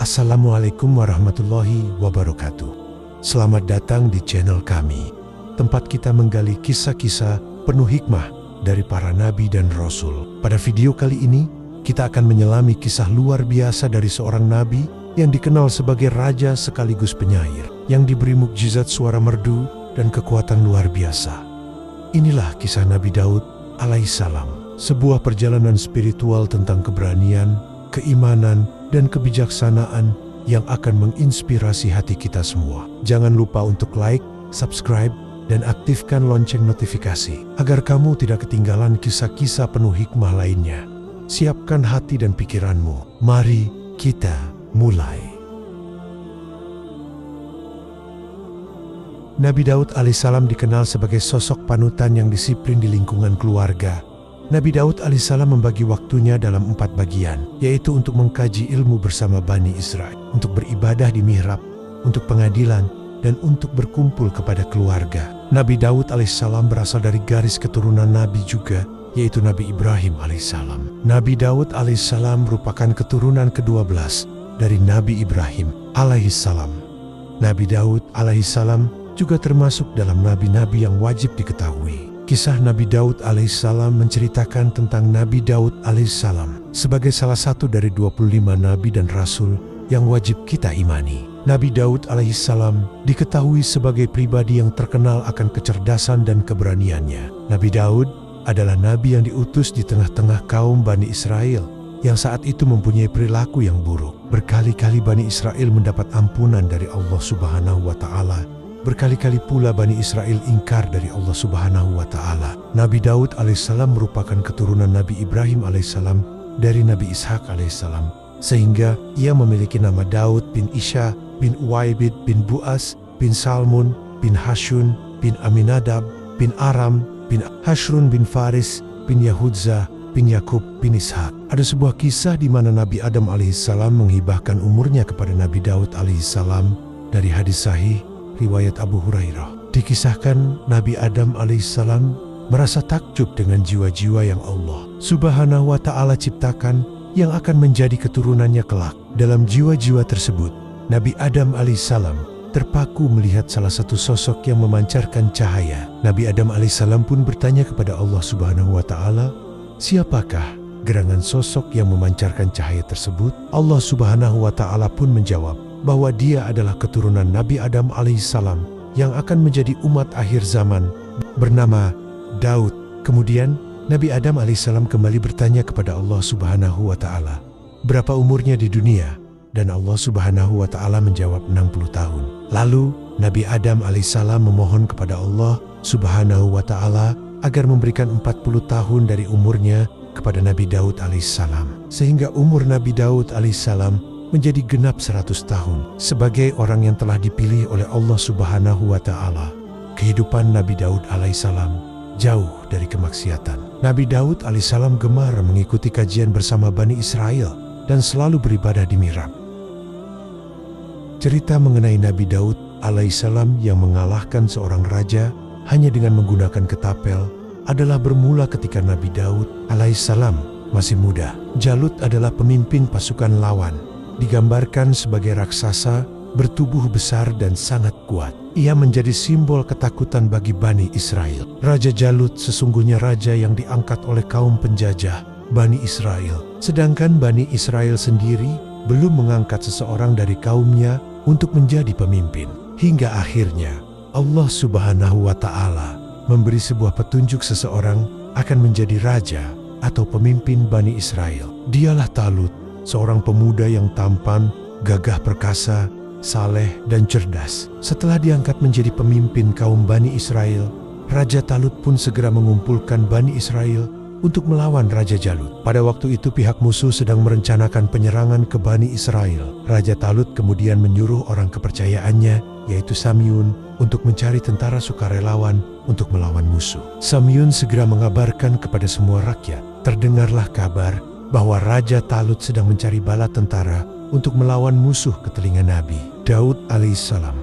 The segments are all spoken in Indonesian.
Assalamualaikum warahmatullahi wabarakatuh. Selamat datang di channel kami, tempat kita menggali kisah-kisah penuh hikmah dari para nabi dan rasul. Pada video kali ini, kita akan menyelami kisah luar biasa dari seorang nabi yang dikenal sebagai raja sekaligus penyair, yang diberi mukjizat suara merdu dan kekuatan luar biasa. Inilah kisah Nabi Daud alaihissalam, sebuah perjalanan spiritual tentang keberanian, keimanan, dan kebijaksanaan yang akan menginspirasi hati kita semua. Jangan lupa untuk like, subscribe, dan aktifkan lonceng notifikasi agar kamu tidak ketinggalan kisah-kisah penuh hikmah lainnya. Siapkan hati dan pikiranmu. Mari kita mulai. Nabi Daud alaihissalam dikenal sebagai sosok panutan yang disiplin di lingkungan keluarga. Nabi Daud alaihissalam membagi waktunya dalam 4 bagian, yaitu untuk mengkaji ilmu bersama Bani Israel, untuk beribadah di mihrab, untuk pengadilan, dan untuk berkumpul kepada keluarga. Nabi Daud alaihissalam berasal dari garis keturunan Nabi juga, yaitu Nabi Ibrahim alaihissalam. Nabi Daud alaihissalam merupakan keturunan ke-12 dari Nabi Ibrahim alaihissalam. Nabi Daud alaihissalam juga termasuk dalam nabi-nabi yang wajib diketahui. Kisah Nabi Daud alaihissalam menceritakan tentang Nabi Daud alaihissalam sebagai salah satu dari 25 nabi dan rasul yang wajib kita imani. Nabi Daud alaihissalam diketahui sebagai pribadi yang terkenal akan kecerdasan dan keberaniannya. Nabi Daud adalah nabi yang diutus di tengah-tengah kaum Bani Israel yang saat itu mempunyai perilaku yang buruk. Berkali-kali Bani Israel mendapat ampunan dari Allah Subhanahu wa Ta'ala. Berkali-kali pula Bani Israel ingkar dari Allah Subhanahu wa Ta'ala. Nabi Daud alaihissalam merupakan keturunan Nabi Ibrahim alaihissalam dari Nabi Ishak alaihissalam, sehingga ia memiliki nama Daud bin Isha bin Uwaibid bin Buas bin Salmun bin Hashun bin Aminadab bin Aram bin Hashrun bin Faris bin Yahudza bin Yakub bin Ishak. Ada sebuah kisah di mana Nabi Adam alaihissalam menghibahkan umurnya kepada Nabi Daud alaihissalam dari hadis sahih riwayat Abu Hurairah. Dikisahkan Nabi Adam alaihissalam merasa takjub dengan jiwa-jiwa yang Allah Subhanahu wa Ta'ala ciptakan yang akan menjadi keturunannya kelak. Dalam jiwa-jiwa tersebut, Nabi Adam alaihissalam terpaku melihat salah satu sosok yang memancarkan cahaya. Nabi Adam alaihissalam pun bertanya kepada Allah Subhanahu wa Ta'ala, siapakah gerangan sosok yang memancarkan cahaya tersebut? Allah Subhanahu wa Ta'ala pun menjawab bahwa dia adalah keturunan Nabi Adam alaihissalam yang akan menjadi umat akhir zaman, bernama Daud. Kemudian Nabi Adam alaihissalam kembali bertanya kepada Allah Subhanahu wa Ta'ala, berapa umurnya di dunia? Dan Allah Subhanahu wa Ta'ala menjawab 60 tahun. Lalu Nabi Adam alaihissalam memohon kepada Allah Subhanahu wa Ta'ala agar memberikan 40 tahun dari umurnya kepada Nabi Daud alaihissalam, sehingga umur Nabi Daud alaihissalam menjadi genap 100 tahun. Sebagai orang yang telah dipilih oleh Allah Subhanahu wa Ta'ala, kehidupan Nabi Daud alaihissalam jauh dari kemaksiatan. Nabi Daud alaihissalam gemar mengikuti kajian bersama Bani Israel dan selalu beribadah di mihrab. Cerita mengenai Nabi Daud alaihissalam yang mengalahkan seorang raja hanya dengan menggunakan ketapel adalah bermula ketika Nabi Daud alaihissalam masih muda. Jalut adalah pemimpin pasukan lawan. Digambarkan sebagai raksasa bertubuh besar dan sangat kuat. Ia menjadi simbol ketakutan bagi Bani Israel. Raja Jalut sesungguhnya raja yang diangkat oleh kaum penjajah Bani Israel. Sedangkan Bani Israel sendiri belum mengangkat seseorang dari kaumnya untuk menjadi pemimpin. Hingga akhirnya Allah Subhanahu wa Ta'ala memberi sebuah petunjuk seseorang akan menjadi raja atau pemimpin Bani Israel. Dialah Talut, seorang pemuda yang tampan, gagah perkasa, saleh, dan cerdas. Setelah diangkat menjadi pemimpin kaum Bani Israel, Raja Talut pun segera mengumpulkan Bani Israel untuk melawan Raja Jalut. Pada waktu itu pihak musuh sedang merencanakan penyerangan ke Bani Israel. Raja Talut kemudian menyuruh orang kepercayaannya, yaitu Samyun, untuk mencari tentara sukarelawan untuk melawan musuh. Samyun segera mengabarkan kepada semua rakyat. Terdengarlah kabar bahwa Raja Talut sedang mencari bala tentara untuk melawan musuh ke telinga Nabi Daud alaihissalam.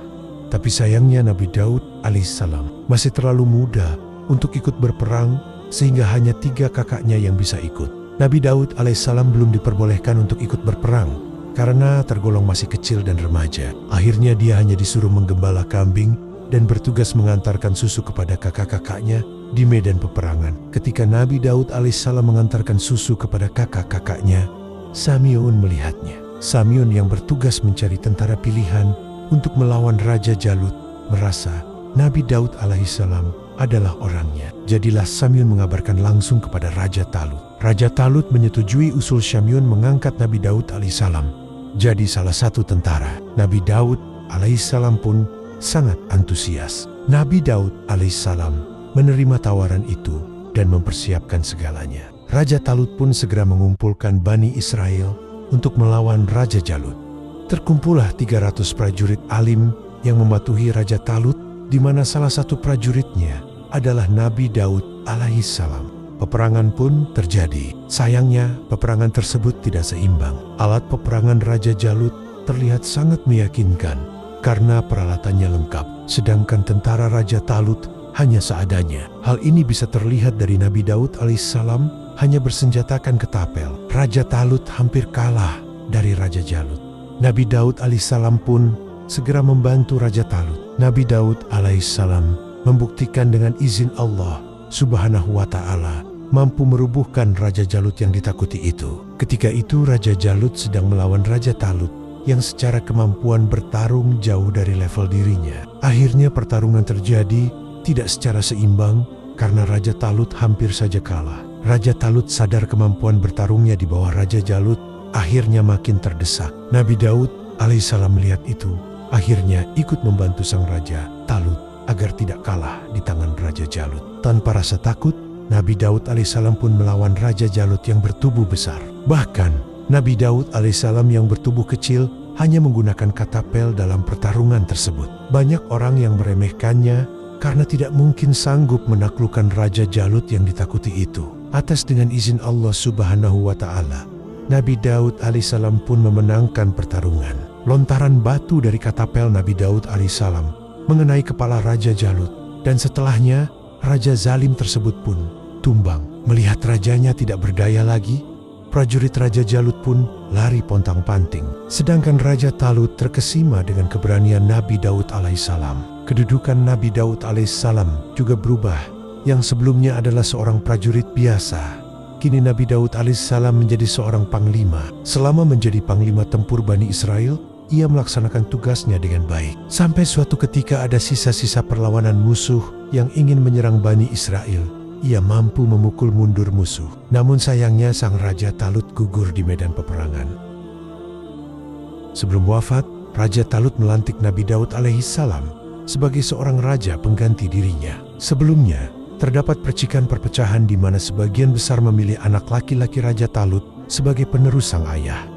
Tapi sayangnya Nabi Daud alaihissalam masih terlalu muda untuk ikut berperang, sehingga hanya 3 kakaknya yang bisa ikut. Nabi Daud alaihissalam belum diperbolehkan untuk ikut berperang karena tergolong masih kecil dan remaja. Akhirnya dia hanya disuruh menggembala kambing dan bertugas mengantarkan susu kepada kakak-kakaknya di medan peperangan. Ketika Nabi Daud alaihissalam mengantarkan susu kepada kakak-kakaknya, Samyun melihatnya. Samyun yang bertugas mencari tentara pilihan untuk melawan Raja Jalut merasa Nabi Daud alaihissalam adalah orangnya. Jadilah Samyun mengabarkan langsung kepada Raja Talut. Raja Talut menyetujui usul Samyun mengangkat Nabi Daud alaihissalam jadi salah satu tentara. Nabi Daud alaihissalam pun sangat antusias. Nabi Daud alaihissalam menerima tawaran itu dan mempersiapkan segalanya. Raja Talut pun segera mengumpulkan Bani Israel untuk melawan Raja Jalut. Terkumpullah 300 prajurit alim yang mematuhi Raja Talut, di mana salah satu prajuritnya adalah Nabi Daud alaihissalam. Peperangan pun terjadi. Sayangnya, peperangan tersebut tidak seimbang. Alat peperangan Raja Jalut terlihat sangat meyakinkan karena peralatannya lengkap, sedangkan tentara Raja Talut hanya seadanya. Hal ini bisa terlihat dari Nabi Daud alaihissalam hanya bersenjatakan ketapel. Raja Talut hampir kalah dari Raja Jalut. Nabi Daud alaihissalam pun segera membantu Raja Talut. Nabi Daud alaihissalam membuktikan dengan izin Allah subhanahu wa ta'ala mampu merubuhkan Raja Jalut yang ditakuti itu. Ketika itu Raja Jalut sedang melawan Raja Talut yang secara kemampuan bertarung jauh dari level dirinya. Akhirnya pertarungan terjadi tidak secara seimbang karena Raja Talut hampir saja kalah. Raja Talut sadar kemampuan bertarungnya di bawah Raja Jalut, akhirnya makin terdesak. Nabi Daud alaihissalam melihat itu, akhirnya ikut membantu sang Raja Talut agar tidak kalah di tangan Raja Jalut. Tanpa rasa takut, Nabi Daud alaihissalam pun melawan Raja Jalut yang bertubuh besar. Bahkan, Nabi Daud alaihissalam yang bertubuh kecil hanya menggunakan katapel dalam pertarungan tersebut. Banyak orang yang meremehkannya karena tidak mungkin sanggup menaklukkan Raja Jalut yang ditakuti itu. Atas dengan izin Allah subhanahu wa ta'ala, Nabi Daud alaihissalam pun memenangkan pertarungan. Lontaran batu dari katapel Nabi Daud alaihissalam mengenai kepala Raja Jalut, dan setelahnya Raja zalim tersebut pun tumbang. Melihat rajanya tidak berdaya lagi, prajurit Raja Jalut pun lari pontang-panting. Sedangkan Raja Talut terkesima dengan keberanian Nabi Daud alaihissalam. Kedudukan Nabi Daud alaihissalam juga berubah. Yang sebelumnya adalah seorang prajurit biasa, kini Nabi Daud alaihissalam menjadi seorang panglima. Selama menjadi panglima tempur Bani Israel, ia melaksanakan tugasnya dengan baik. Sampai suatu ketika ada sisa-sisa perlawanan musuh yang ingin menyerang Bani Israel. Ia mampu memukul mundur musuh. Namun sayangnya sang Raja Talut gugur di medan peperangan. Sebelum wafat, Raja Talut melantik Nabi Daud alaihissalam sebagai seorang raja pengganti dirinya. Sebelumnya, terdapat percikan perpecahan di mana sebagian besar memilih anak laki-laki Raja Talut sebagai penerus sang ayah.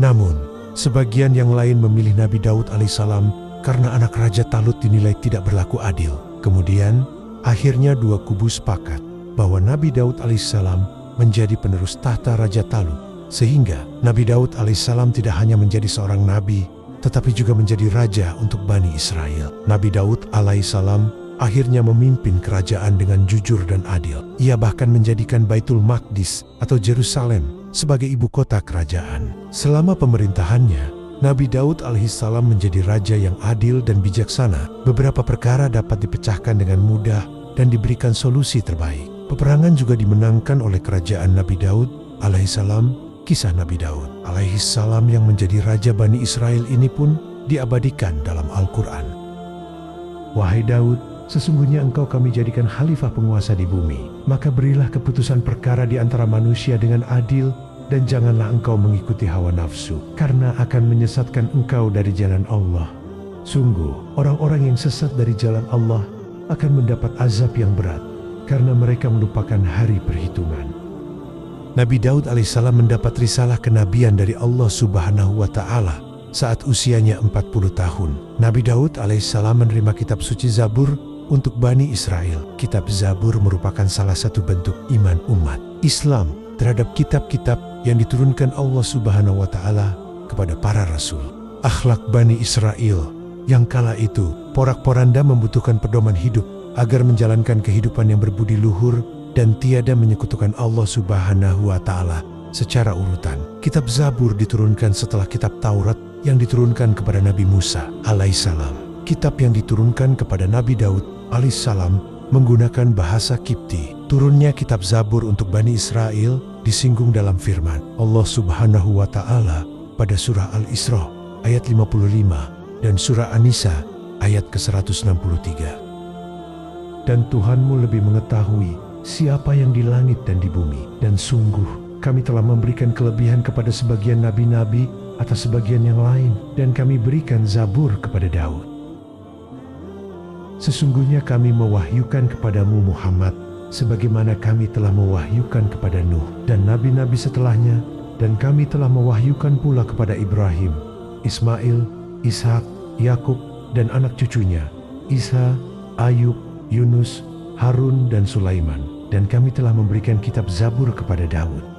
Namun, sebagian yang lain memilih Nabi Daud alaihissalam karena anak Raja Talut dinilai tidak berlaku adil. Kemudian, akhirnya dua kubu sepakat bahwa Nabi Daud alaihissalam menjadi penerus tahta Raja Talut. Sehingga Nabi Daud alaihissalam tidak hanya menjadi seorang nabi, tetapi juga menjadi raja untuk Bani Israel. Nabi Daud alaihissalam akhirnya memimpin kerajaan dengan jujur dan adil. Ia bahkan menjadikan Baitul Maqdis atau Yerusalem sebagai ibu kota kerajaan. Selama pemerintahannya, Nabi Daud alaihissalam menjadi raja yang adil dan bijaksana. Beberapa perkara dapat dipecahkan dengan mudah dan diberikan solusi terbaik. Peperangan juga dimenangkan oleh kerajaan Nabi Daud alaihissalam. Kisah Nabi Daud alaihissalam yang menjadi raja Bani Israel ini pun diabadikan dalam Al-Quran. Wahai Daud, sesungguhnya engkau kami jadikan khalifah penguasa di bumi. Maka berilah keputusan perkara di antara manusia dengan adil, dan janganlah engkau mengikuti hawa nafsu, karena akan menyesatkan engkau dari jalan Allah. Sungguh, orang-orang yang sesat dari jalan Allah akan mendapat azab yang berat, karena mereka melupakan hari perhitungan. Nabi Daud alaihissalam mendapat risalah kenabian dari Allah subhanahu wa ta'ala saat usianya 40 tahun. Nabi Daud alaihissalam menerima kitab suci Zabur untuk Bani Israel. Kitab Zabur merupakan salah satu bentuk iman umat Islam terhadap kitab-kitab yang diturunkan Allah subhanahu wa ta'ala kepada para rasul. Akhlak Bani Israel yang kala itu porak-poranda membutuhkan pedoman hidup agar menjalankan kehidupan yang berbudi luhur dan tiada menyekutukan Allah subhanahu wa ta'ala secara urutan. Kitab Zabur diturunkan setelah kitab Taurat yang diturunkan kepada Nabi Musa alaihissalam. Kitab yang diturunkan kepada Nabi Daud alaihissalam menggunakan bahasa Kipti. Turunnya kitab Zabur untuk Bani Israel disinggung dalam firman Allah Subhanahu wa Ta'ala pada surah Al-Isra ayat 55 dan surah An-Nisa ayat ke-163. Dan Tuhanmu lebih mengetahui siapa yang di langit dan di bumi, dan sungguh kami telah memberikan kelebihan kepada sebagian nabi-nabi atas sebagian yang lain, dan kami berikan Zabur kepada Daud. Sesungguhnya kami mewahyukan kepadamu Muhammad sebagaimana kami telah mewahyukan kepada Nuh dan nabi-nabi setelahnya, dan kami telah mewahyukan pula kepada Ibrahim, Ismail, Ishak, Yakub dan anak cucunya, Isa, Ayub, Yunus, Harun dan Sulaiman, dan kami telah memberikan kitab Zabur kepada Daud.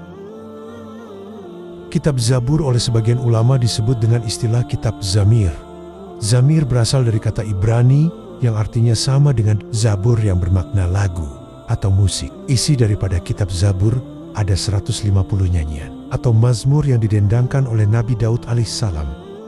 Kitab Zabur oleh sebagian ulama disebut dengan istilah kitab Zamir. Zamir berasal dari kata Ibrani yang artinya sama dengan Zabur yang bermakna lagu atau musik. Isi daripada kitab Zabur ada 150 nyanyian atau mazmur yang didendangkan oleh Nabi Daud alaihissalam.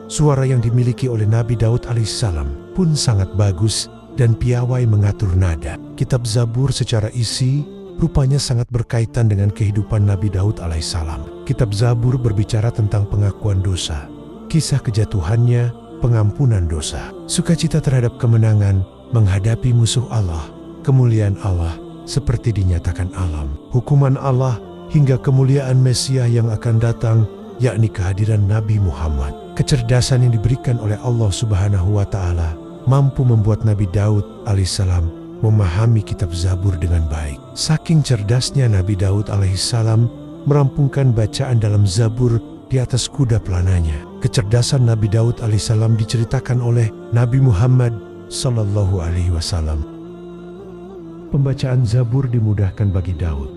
Suara yang dimiliki oleh Nabi Daud alaihissalam pun sangat bagus dan piawai mengatur nada. Kitab Zabur secara isi rupanya sangat berkaitan dengan kehidupan Nabi Daud alaihissalam. Kitab Zabur berbicara tentang pengakuan dosa, kisah kejatuhannya, pengampunan dosa, sukacita terhadap kemenangan, menghadapi musuh Allah, kemuliaan Allah seperti dinyatakan alam, hukuman Allah, hingga kemuliaan Mesias yang akan datang, yakni kehadiran Nabi Muhammad. Kecerdasan yang diberikan oleh Allah Subhanahu wa Ta'ala mampu membuat Nabi Daud alaihissalam memahami kitab Zabur dengan baik. Saking cerdasnya Nabi Daud alaihissalam merampungkan bacaan dalam Zabur di atas kuda pelananya. Kecerdasan Nabi Daud alaihissalam diceritakan oleh Nabi Muhammad sallallahu alaihi wasallam. Pembacaan Zabur dimudahkan bagi Daud.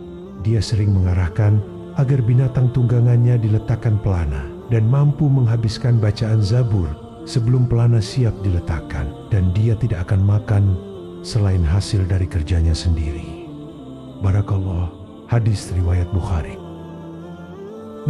Dia sering mengarahkan agar binatang tunggangannya diletakkan pelana dan mampu menghabiskan bacaan Zabur sebelum pelana siap diletakkan, dan dia tidak akan makan selain hasil dari kerjanya sendiri. Barakallah, hadis riwayat Bukhari.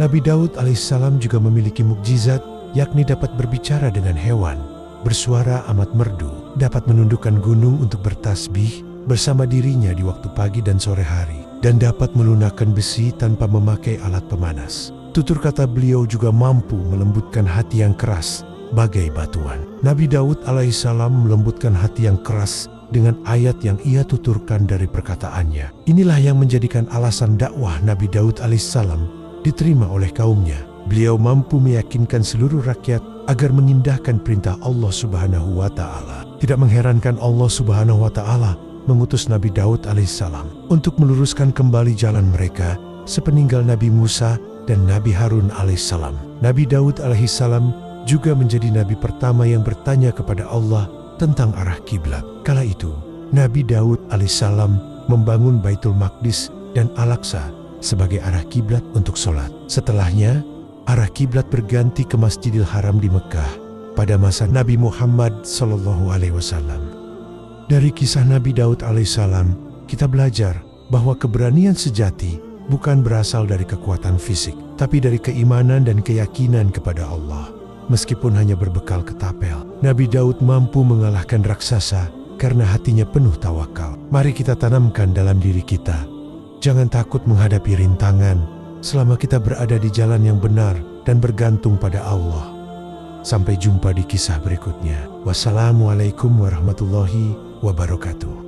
Nabi Daud alaihissalam juga memiliki mukjizat, yakni dapat berbicara dengan hewan, bersuara amat merdu, dapat menundukkan gunung untuk bertasbih bersama dirinya di waktu pagi dan sore hari, dan dapat melunakkan besi tanpa memakai alat pemanas. Tutur kata beliau juga mampu melembutkan hati yang keras bagai batuan. Nabi Daud alaihissalam melembutkan hati yang keras dengan ayat yang ia tuturkan dari perkataannya. Inilah yang menjadikan alasan dakwah Nabi Daud alaihissalam diterima oleh kaumnya. Beliau mampu meyakinkan seluruh rakyat agar mengindahkan perintah Allah Subhanahu wa Ta'ala. Tidak mengherankan Allah Subhanahu wa Ta'ala mengutus Nabi Daud alaihissalam untuk meluruskan kembali jalan mereka sepeninggal Nabi Musa dan Nabi Harun alaihissalam. Nabi Daud alaihissalam juga menjadi nabi pertama yang bertanya kepada Allah tentang arah kiblat. Kala itu, Nabi Daud alaihissalam membangun Baitul Maqdis dan Al-Aqsa sebagai arah kiblat untuk sholat. Setelahnya, arah kiblat berganti ke Masjidil Haram di Mekah pada masa Nabi Muhammad SAW. Dari kisah Nabi Daud alaihissalam, kita belajar bahwa keberanian sejati bukan berasal dari kekuatan fisik, tapi dari keimanan dan keyakinan kepada Allah. Meskipun hanya berbekal ketapel, Nabi Daud mampu mengalahkan raksasa karena hatinya penuh tawakal. Mari kita tanamkan dalam diri kita, jangan takut menghadapi rintangan selama kita berada di jalan yang benar dan bergantung pada Allah. Sampai jumpa di kisah berikutnya. Wassalamualaikum warahmatullahi wabarakatuh.